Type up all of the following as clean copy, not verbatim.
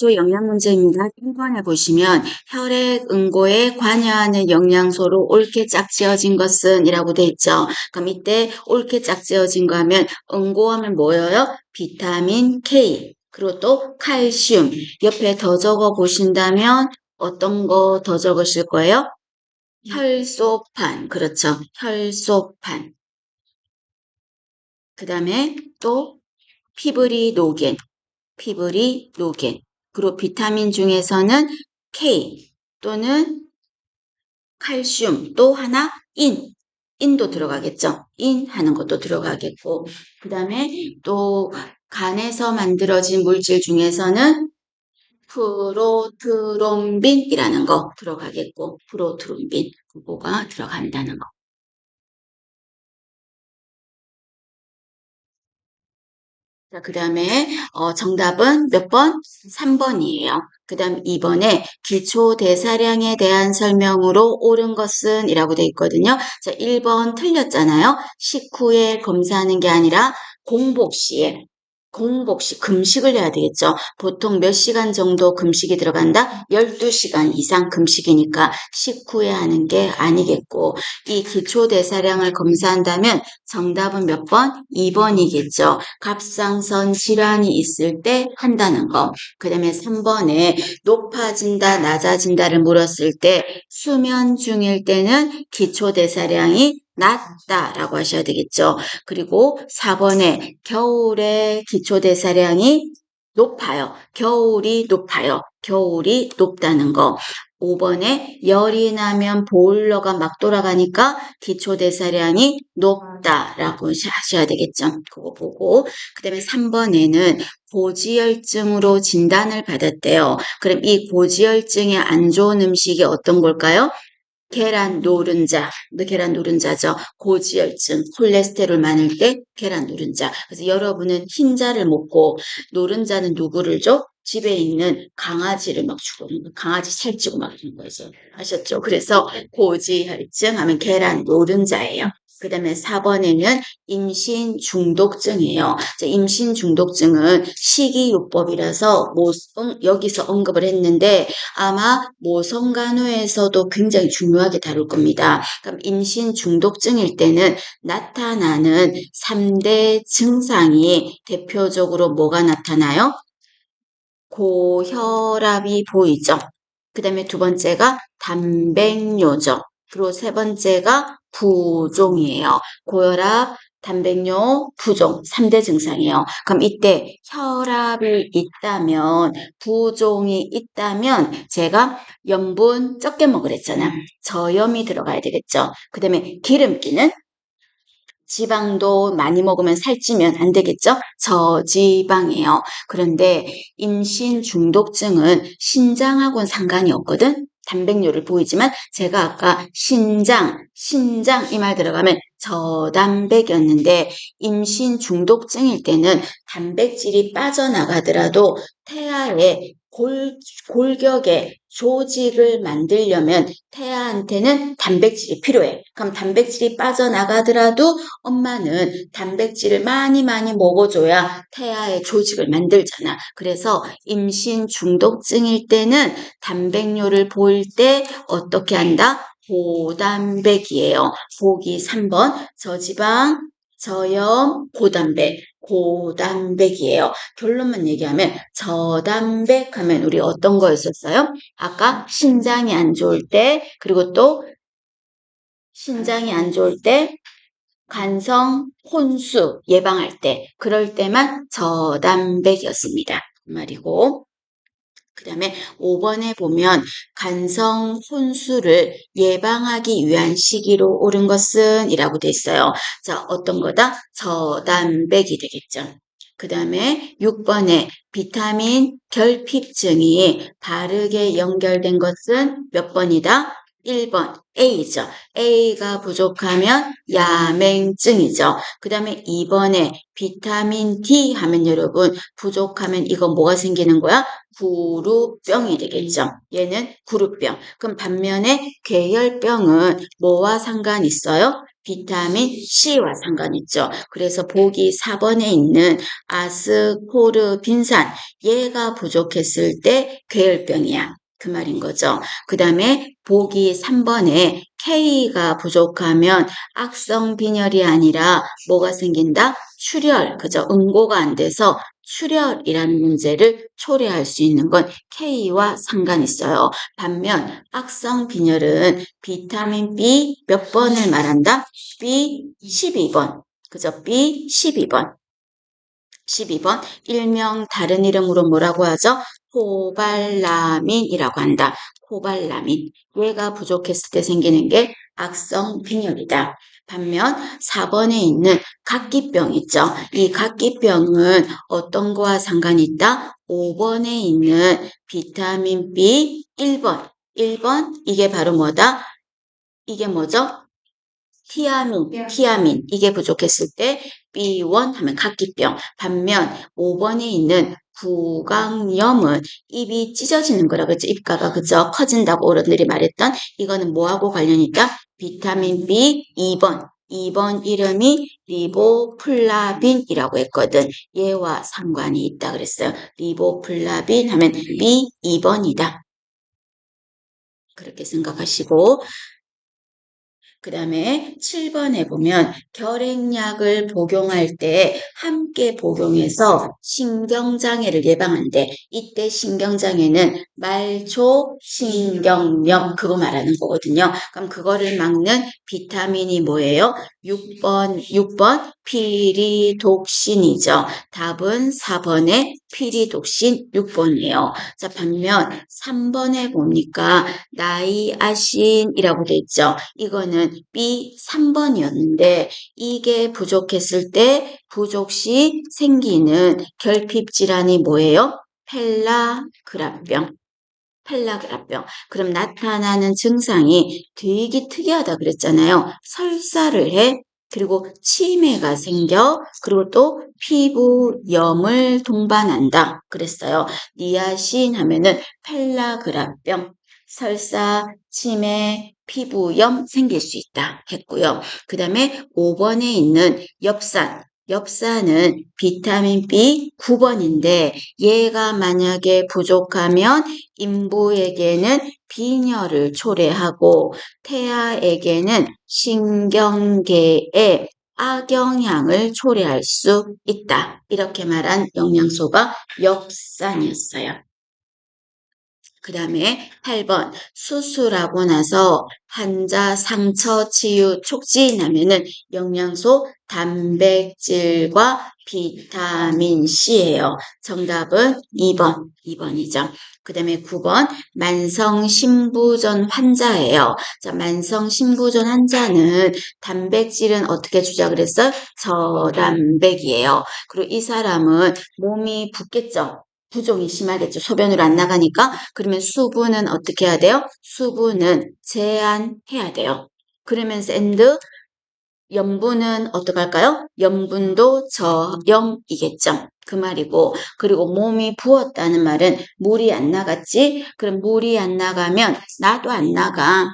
기초 영양 문제입니다. 1번에 보시면 혈액 응고에 관여하는 영양소로 옳게 짝지어진 것은 이라고 돼 있죠. 그럼 이때 옳게 짝지어진 거 하면 응고하면 뭐예요? 비타민 K 그리고 또 칼슘 옆에 더 적어 보신다면 어떤 거 더 적으실 거예요? 혈소판 그렇죠. 혈소판 그 다음에 또 피브리노겐 그리고 비타민 중에서는 K 또는 칼슘 또 하나 인도 들어가겠죠. 인 하는 것도 들어가겠고 그 다음에 또 간에서 만들어진 물질 중에서는 프로트롬빈이라는 거 들어가겠고 프로트롬빈 그거가 들어간다는 거. 자, 그 다음에 정답은 몇 번? 3번이에요. 그 다음 2번에 기초 대사량에 대한 설명으로 옳은 것은 이라고 돼 있거든요. 자, 1번 틀렸잖아요. 식후에 검사하는 게 아니라 공복 시 금식을 해야 되겠죠. 보통 몇 시간 정도 금식이 들어간다? 12시간 이상 금식이니까 식후에 하는 게 아니겠고 이 기초 대사량을 검사한다면 정답은 몇 번? 2번이겠죠. 갑상선 질환이 있을 때 한다는 거. 그 다음에 3번에 높아진다, 낮아진다를 물었을 때 수면 중일 때는 기초대사량이 낮다라고 하셔야 되겠죠. 그리고 4번에 겨울에 기초대사량이 높아요. 겨울이 높다는 거. 5번에 열이 나면 보일러가 막 돌아가니까 기초대사량이 높다라고 하셔야 되겠죠. 그거 보고 그 다음에 3번에는 고지혈증으로 진단을 받았대요. 그럼 이 고지혈증에 안 좋은 음식이 어떤 걸까요? 계란 노른자죠. 고지혈증, 콜레스테롤 많을 때 계란 노른자. 그래서 여러분은 흰자를 먹고 노른자는 누구를 줘? 집에 있는 강아지를 막 주고 강아지 살찌고 막 이런 거죠. 아셨죠? 그래서 고지혈증 하면 계란 노른자예요. 그 다음에 4번에는 임신 중독증이에요. 임신 중독증은 식이요법이라서 여기서 언급을 했는데 아마 모성간호에서도 굉장히 중요하게 다룰 겁니다. 그럼 임신 중독증일 때는 나타나는 3대 증상이 대표적으로 뭐가 나타나요? 고혈압이 보이죠. 그 다음에 두 번째가 단백뇨죠. 그리고 세 번째가 부종이에요. 고혈압, 단백뇨, 부종 3대 증상이에요. 그럼 이때 혈압이 있다면 부종이 있다면 제가 염분 적게 먹으랬잖아. 저염이 들어가야 되겠죠. 그 다음에 기름기는 지방도 많이 먹으면 살찌면 안 되겠죠? 저지방이에요. 그런데 임신 중독증은 신장하고는 상관이 없거든? 단백뇨를 보이지만 제가 아까 신장 이 말 들어가면 저단백이었는데 임신 중독증일 때는 단백질이 빠져나가더라도 태아의 골격에 조직을 만들려면 태아한테는 단백질이 필요해. 그럼 단백질이 빠져나가더라도 엄마는 단백질을 많이 먹어줘야 태아의 조직을 만들잖아. 그래서 임신 중독증일 때는 단백뇨를 보일 때 어떻게 한다? 고단백이에요. 보기 3번 저지방, 저염, 고단백이에요. 결론만 얘기하면 저단백 하면 우리 어떤 거였었어요? 아까 신장이 안 좋을 때 그리고 또 신장이 안 좋을 때 간성 혼수 예방할 때 그럴 때만 저단백이었습니다. 그 말이고 그 다음에 5번에 보면 간성 혼수를 예방하기 위한 시기로 옳은 것은 이라고 돼 있어요. 자, 어떤 거다? 저단백이 되겠죠. 그 다음에 6번에 비타민 결핍증이 바르게 연결된 것은 몇 번이다? 1번 A죠. A가 부족하면 야맹증이죠. 그 다음에 2번에 비타민 D 하면 여러분 부족하면 이거 뭐가 생기는 거야? 구루병이 되겠죠. 얘는 구루병. 그럼 반면에 괴혈병은 뭐와 상관 있어요? 비타민 C와 상관있죠. 그래서 보기 4번에 있는 아스코르빈산, 얘가 부족했을 때 괴혈병이야. 그 말인 거죠. 그 다음에 보기 3번에 K가 부족하면 악성 빈혈이 아니라 뭐가 생긴다? 출혈, 그죠? 응고가 안 돼서 출혈이라는 문제를 초래할 수 있는 건 K와 상관이 있어요. 반면 악성 빈혈은 비타민 B 몇 번을 말한다? B 12번. 그죠? B 12번. 12번. 일명 다른 이름으로 뭐라고 하죠? 코발라민이라고 한다. 코발라민. 얘가 부족했을 때 생기는 게 악성 빈혈이다. 반면 4번에 있는 각기병 있죠. 이 각기병은 어떤 거와 상관이 있다? 5번에 있는 비타민 B 1번. 1번 이게 바로 뭐다? 이게 뭐죠? 티아민. 이게 부족했을 때 B1 하면 각기병. 반면 5번에 있는 구강염은 입이 찢어지는 거라 그랬죠. 입가가 그죠? 커진다고 어른들이 말했던 이거는 뭐하고 관련이 있다? 비타민 B 2번. 2번 이름이 리보플라빈이라고 했거든. 얘와 상관이 있다 그랬어요. 리보플라빈 하면 B 2번이다. 그렇게 생각하시고 그 다음에 7번에 보면 결핵약을 복용할 때 함께 복용해서 신경장애를 예방한대. 이때 신경장애는 말초신경염 그거 말하는 거거든요. 그럼 그거를 막는 비타민이 뭐예요? 6번 피리독신이죠. 답은 4번에 피리독신 6번이에요. 자, 반면 3번에 보니까 나이아신이라고 돼 있죠. 이거는 B 3번이었는데 이게 부족했을 때 부족 시 생기는 결핍 질환이 뭐예요? 펠라그라병. 그럼 나타나는 증상이 되게 특이하다 그랬잖아요. 설사를 해. 그리고 치매가 생겨. 그리고 또 피부염을 동반한다. 그랬어요. 니아신 하면은 펠라그라병, 설사, 치매, 피부염 생길 수 있다 했고요. 그 다음에 5번에 있는 엽산. 엽산은 비타민 B 9번인데 얘가 만약에 부족하면 인부에게는 빈혈을 초래하고 태아에게는 신경계에 악영향을 초래할 수 있다. 이렇게 말한 영양소가 엽산이었어요. 그 다음에 8번 수술하고 나서 환자 상처 치유 촉진하면은 영양소 단백질과 비타민 C예요. 정답은 2번이죠. 그 다음에 9번 만성신부전 환자예요. 자, 만성신부전 환자는 단백질은 어떻게 주자 그랬어요? 저단백이에요. 그리고 이 사람은 몸이 붓겠죠. 부종이 심하겠죠. 소변으로 안 나가니까. 그러면 수분은 어떻게 해야 돼요? 수분은 제한해야 돼요. 그러면서 염분은 어떡할까요? 염분도 저염이겠죠. 그 말이고 그리고 몸이 부었다는 말은 물이 안 나갔지? 그럼 물이 안 나가면 나도 안 나가.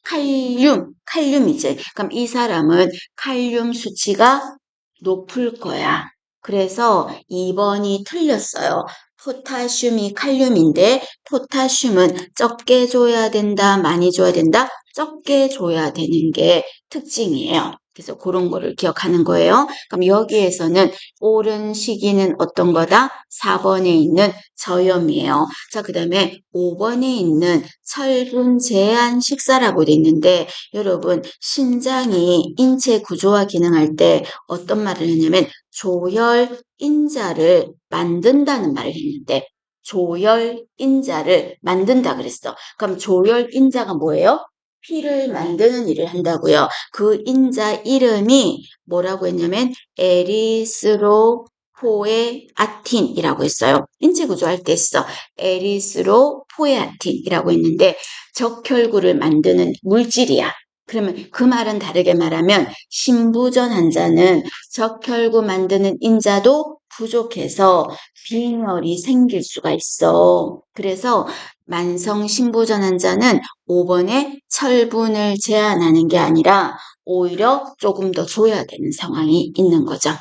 칼륨이지. 그럼 이 사람은 칼륨 수치가 높을 거야. 그래서 2번이 틀렸어요. 포타슘이 칼륨인데 포타슘은 적게 줘야 된다, 많이 줘야 된다? 적게 줘야 되는 게 특징이에요. 그래서 그런 거를 기억하는 거예요. 그럼 여기에서는 옳은 시기는 어떤 거다? 4번에 있는 저염이에요. 자, 그 다음에 5번에 있는 철분 제한 식사라고 돼 있는데 여러분 심장이 인체 구조와 기능할 때 어떤 말을 했냐면 조혈인자를 만든다는 말을 했는데 조혈인자를 만든다 그랬어. 그럼 조혈인자가 뭐예요? 피를 만드는 일을 한다고요. 그 인자 이름이 뭐라고 했냐면 에리스로포에아틴이라고 했어요. 인체 구조할 때 써. 에리스로포에아틴이라고 했는데 적혈구를 만드는 물질이야. 그러면 그 말은 다르게 말하면 신부전 환자는 적혈구 만드는 인자도 부족해서 빈혈이 생길 수가 있어. 그래서 만성 신부전 환자는 5번에 철분을 제한하는 게 아니라 오히려 조금 더 줘야 되는 상황이 있는 거죠.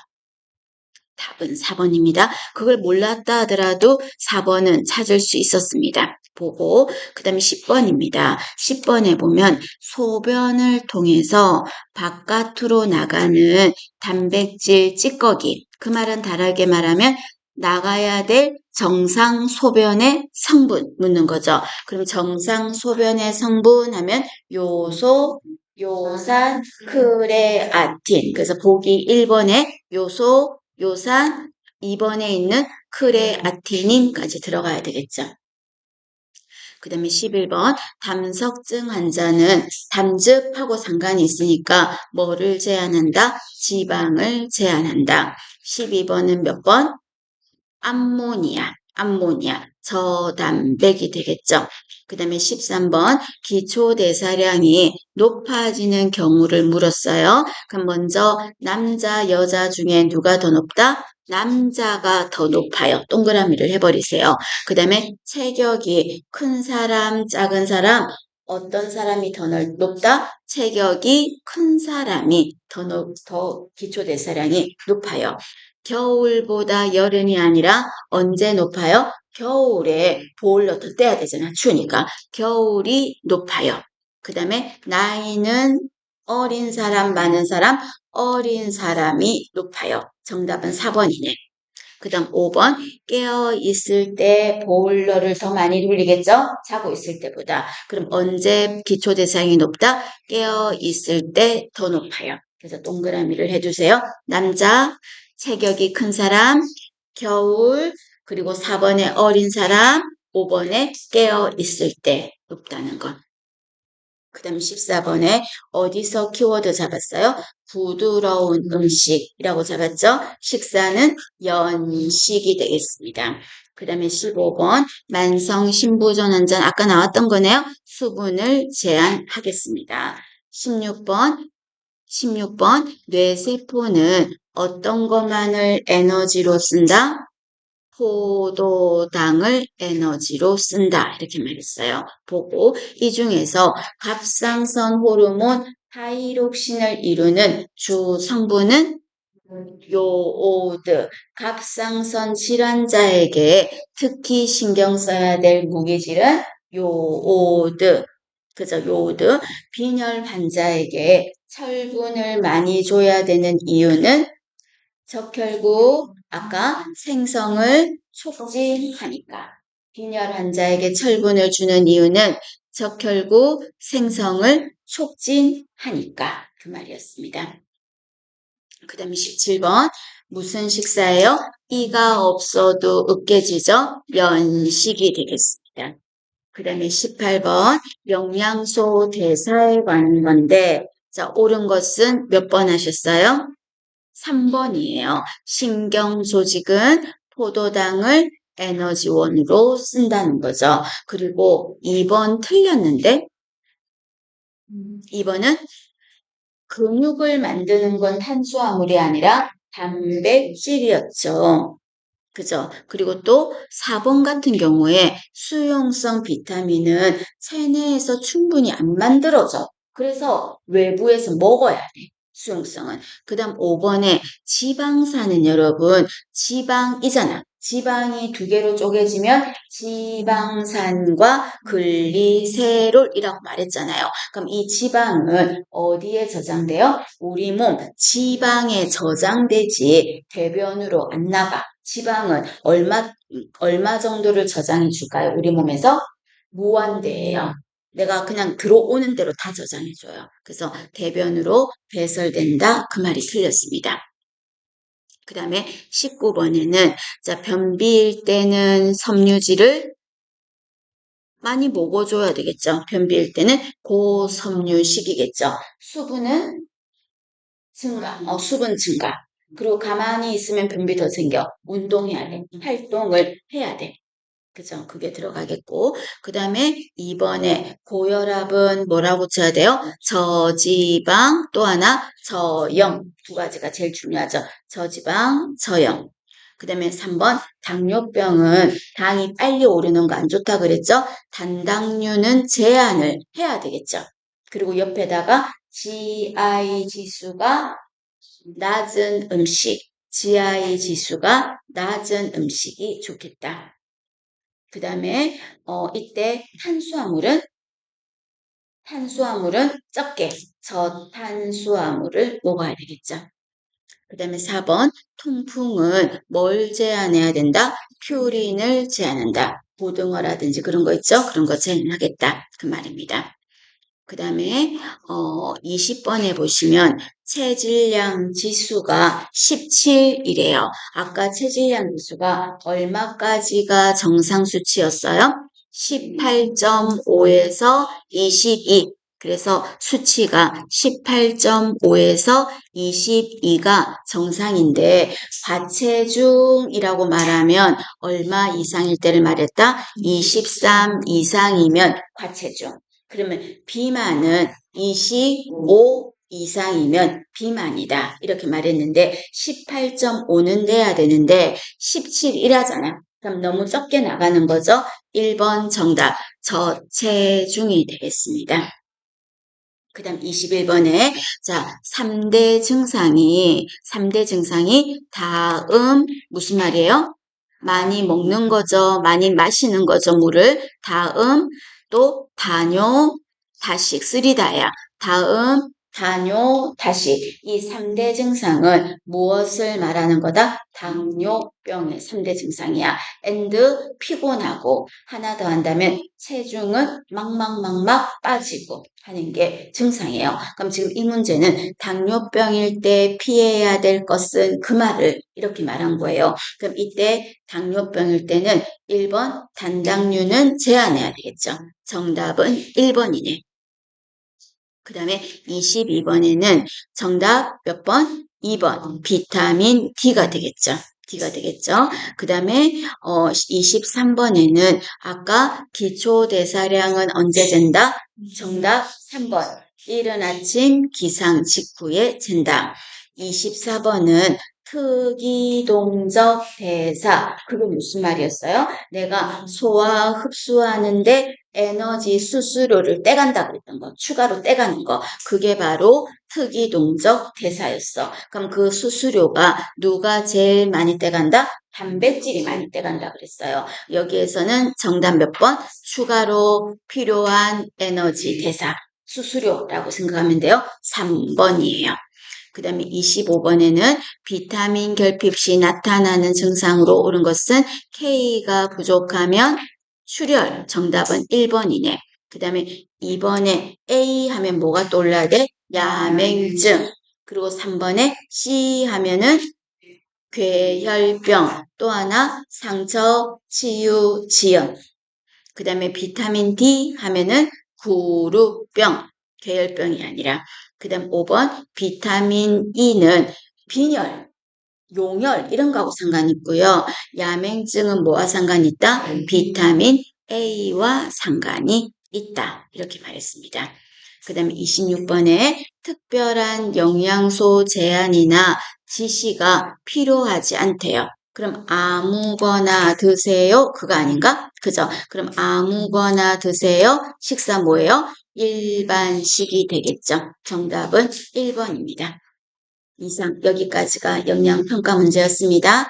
답은 4번입니다. 그걸 몰랐다 하더라도 4번은 찾을 수 있었습니다. 보고 그 다음에 10번입니다. 10번에 보면 소변을 통해서 바깥으로 나가는 단백질 찌꺼기, 그 말은 다르게 말하면 나가야 될 정상 소변의 성분 묻는 거죠. 그럼 정상 소변의 성분 하면 요소, 요산, 크레아틴. 그래서 보기 1번에 요소, 요산, 2번에 있는 크레아티닌까지 들어가야 되겠죠. 그 다음에 11번 담석증 환자는 담즙하고 상관이 있으니까 뭐를 제한한다? 지방을 제한한다. 12번은 몇 번? 암모니아, 저단백이 되겠죠. 그 다음에 13번 기초대사량이 높아지는 경우를 물었어요. 그럼 먼저 남자, 여자 중에 누가 더 높다? 남자가 더 높아요. 동그라미를 해버리세요. 그 다음에 체격이 큰 사람, 작은 사람, 어떤 사람이 더 높다? 체격이 큰 사람이 더 기초대사량이 높아요. 겨울보다 여름이 아니라 언제 높아요? 겨울에 보일러 더 떼야 되잖아. 추우니까. 겨울이 높아요. 그 다음에 나이는 어린 사람, 많은 사람, 어린 사람이 높아요. 정답은 4번이네. 그 다음 5번 깨어 있을 때 보일러를 더 많이 돌리겠죠? 자고 있을 때보다. 그럼 언제 기초대사량이 높다? 깨어 있을 때 더 높아요. 그래서 동그라미를 해주세요. 남자, 체격이 큰 사람, 겨울, 그리고 4번에 어린 사람, 5번에 깨어 있을 때 높다는 것. 그 다음 14번에 어디서 키워드 잡았어요? 부드러운 음식이라고 잡았죠? 식사는 연식이 되겠습니다. 그 다음에 15번 만성 신부전 환자 아까 나왔던 거네요. 수분을 제한하겠습니다. 16번 뇌세포는 어떤 것만을 에너지로 쓴다? 포도당을 에너지로 쓴다. 이렇게 말했어요. 보고 이 중에서 갑상선 호르몬 타이록신을 이루는 주 성분은 요오드. 갑상선 질환자에게 특히 신경 써야 될 무기질은 요오드. 그죠? 요오드. 빈혈 환자에게 철분을 많이 줘야 되는 이유는 적혈구 아까 생성을 촉진하니까 빈혈 환자에게 철분을 주는 이유는 적혈구 생성을 촉진하니까 그 말이었습니다. 그 다음에 17번 무슨 식사예요? 이가 없어도 으깨지죠? 연식이 되겠습니다. 그 다음에 18번 영양소 대사에 관한 건데 자 옳은 것은 몇 번 하셨어요? 3번이에요. 신경 조직은 포도당을 에너지원으로 쓴다는 거죠. 그리고 2번 틀렸는데 2번은 근육을 만드는 건 탄수화물이 아니라 단백질이었죠. 그죠? 그리고 또 4번 같은 경우에 수용성 비타민은 체내에서 충분히 안 만들어져. 그래서 외부에서 먹어야 돼. 수용성은. 그 다음 5번에 지방산은 여러분 지방이잖아. 지방이 두 개로 쪼개지면 지방산과 글리세롤이라고 말했잖아요. 그럼 이 지방은 어디에 저장돼요? 우리 몸 지방에 저장되지 대변으로 안 나가. 지방은 얼마 정도를 저장해 줄까요? 우리 몸에서 무한대예요. 내가 그냥 들어오는 대로 다 저장해줘요. 그래서 대변으로 배설된다. 그 말이 틀렸습니다. 그 다음에 19번에는 자 변비일 때는 섬유질을 많이 먹어줘야 되겠죠. 변비일 때는 고섬유식이겠죠. 수분은 증가, 수분 증가. 그리고 가만히 있으면 변비 더 생겨. 운동해야 돼. 활동을 해야 돼. 그죠? 그게 들어가겠고. 그 다음에 2번에 고혈압은 뭐라고 쳐야 돼요? 저지방 또 하나 저염 두 가지가 제일 중요하죠. 저지방, 저염. 그 다음에 3번 당뇨병은 당이 빨리 오르는 거 안 좋다 그랬죠? 단당류는 제한을 해야 되겠죠. 그리고 옆에다가 GI 지수가 낮은 음식, GI 지수가 낮은 음식이 좋겠다. 그 다음에 이때 탄수화물은 적게 저탄수화물을 먹어야 되겠죠. 그 다음에 4번 통풍은 뭘 제한해야 된다? 퓨린을 제한한다. 고등어라든지 그런 거 있죠? 그런 거 제한하겠다. 그 말입니다. 그 다음에 20번에 보시면 체질량 지수가 17이래요. 아까 체질량 지수가 얼마까지가 정상 수치였어요? 18.5에서 22. 그래서 수치가 18.5에서 22가 정상인데 과체중이라고 말하면 얼마 이상일 때를 말했다? 23 이상이면 과체중. 그러면 비만은 25 이상이면 비만이다. 이렇게 말했는데 18.5는 돼야 되는데 17이라잖아. 그럼 너무 적게 나가는 거죠. 1번 정답 저체중이 되겠습니다. 그 다음 21번에 자 3대 증상이 다음 무슨 말이에요? 많이 먹는 거죠. 많이 마시는 거죠. 물을. 다음 또 다뇨 다식 쓰리다야. 다음 다뇨 다식 이 3대 증상은 무엇을 말하는 거다? 당뇨병의 3대 증상이야. and 피곤하고 하나 더 한다면 체중은 막막막막 빠지고 하는 게 증상이에요. 그럼 지금 이 문제는 당뇨병일 때 피해야 될 것은 그 말을 이렇게 말한 거예요. 그럼 이때 당뇨병일 때는 1번 단당류는 제한해야 되겠죠. 정답은 1번이네. 그 다음에 22번에는 정답 몇 번? 2번 비타민 D가 되겠죠. 그 다음에 23번에는 아까 기초대사량은 언제 잰다? 정답 3번 이른 아침 기상 직후에 잰다. 24번은 특이동적 대사 그게 무슨 말이었어요? 내가 소화 흡수하는데 에너지 수수료를 떼간다 그랬던 거 추가로 떼가는 거 그게 바로 특이동적 대사였어. 그럼 그 수수료가 누가 제일 많이 떼간다? 단백질이 많이 떼간다 그랬어요. 여기에서는 정답 몇 번? 추가로 필요한 에너지 대사 수수료라고 생각하면 돼요. 3번이에요. 그 다음에 25번에는 비타민 결핍 시 나타나는 증상으로 옳은 것은 K가 부족하면 출혈. 정답은 1번이네. 그 다음에 2번에 A 하면 뭐가 떠올라야 돼? 야맹증. 그리고 3번에 C 하면은 괴혈병. 또 하나 상처 치유 지연. 그 다음에 비타민 D 하면은 구루병. 괴혈병이 아니라. 그 다음 5번 비타민 E는 빈혈, 용혈 이런 거하고 상관 있고요. 야맹증은 뭐와 상관이 있다? 비타민 A와 상관이 있다. 이렇게 말했습니다. 그 다음에 26번에 특별한 영양소 제한이나 지시가 필요하지 않대요. 그럼 아무거나 드세요. 그거 아닌가? 그죠? 그럼 아무거나 드세요. 식사 뭐예요? 일반식이 되겠죠. 정답은 1번입니다. 이상 여기까지가 영양평가 문제였습니다.